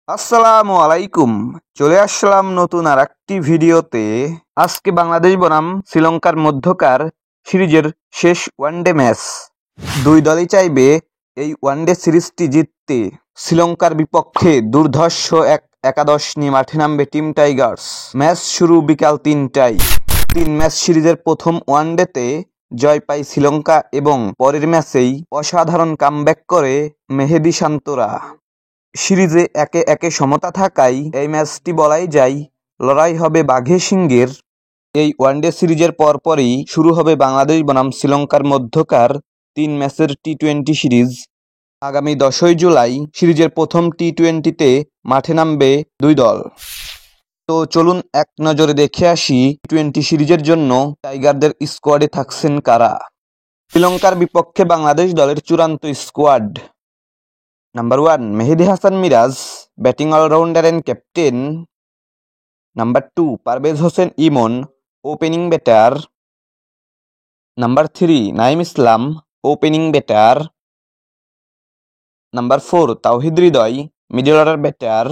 আসসালামু আলাইকুম। চলে আসলাম নতুন আর একটি ভিডিওতে। আজকে বাংলাদেশ বনাম শ্রীলঙ্কার মধ্যকার সিরিজের শেষ ওয়ানডে ম্যাচ। দুই দলই চাইবে এই ওয়ানডে সিরিজটি জিততে। শ্রীলঙ্কার বিপক্ষে দুর্ধর্ষ এক একাদশ নিয়ে মাঠে নামবে টিম টাইগার্স। ম্যাচ শুরু বিকাল ৩টায়। ৩ ম্যাচ সিরিজের প্রথম ওয়ানডেতে জয় পায় শ্রীলঙ্কা এবং পরের ম্যাচেই অসাধারণ কামব্যাক করে মেহেদী সান্তরা। সিরিজে একে একে সমতা থাকায় এই ম্যাচটি বলাই যায় লড়াই হবে বাঘে সিংহের। এই ওয়ানডে সিরিজের পরপরই শুরু হবে বাংলাদেশ বনাম শ্রীলঙ্কার মধ্যকার ৩ ম্যাচের টি-২০ সিরিজ। আগামী ১০ই জুলাই সিরিজের প্রথম টি-২০তে মাঠে নামবে দুই দল। তো চলুন এক নজরে দেখে আসি টি-২০ সিরিজের জন্য টাইগারদের স্কোয়াডে থাকছেন কারা। শ্রীলঙ্কার বিপক্ষে বাংলাদেশ দলের চূড়ান্ত squad. Number 1 Mehedi Hasan Miraz, batting allrounder and captain. Number 2 Parvez Hossain Emon, opening batter. Number 3 Naim Islam, opening batter. Number 4 Towhid Hridoy, middle order batter.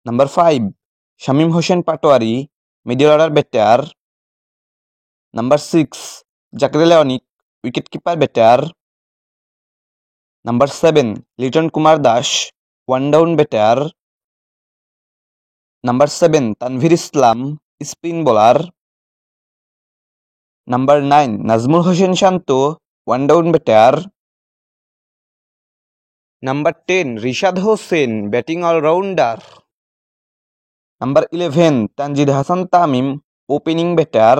Number 5 Shamim Hossain Patwari, middle order batter. Number 6 Jaker Ali Anik, wicket keeper batter. Number 7 Litton Kumar Das, one down batter. Number 7 Tanvir Islam, spin bowler. Number 9 Najmul Hossain Shanto, one down batter. Number 10 Rishad Hossain, batting allrounder. Number 11 Tanzid Hasan Tamim, opening batter.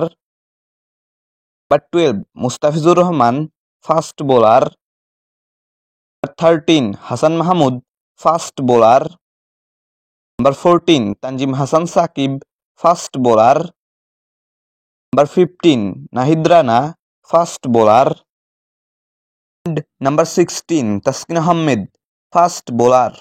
Number 12 Mustafizur Rahman, fast bowler. Number 13 Hasan Mahmud, fast bowler. Number 14 Tanzim Hasan Sakib, fast bowler. Number 15 Nahid Rana, fast bowler. Number 16 Taskin Ahmed, fast bowler.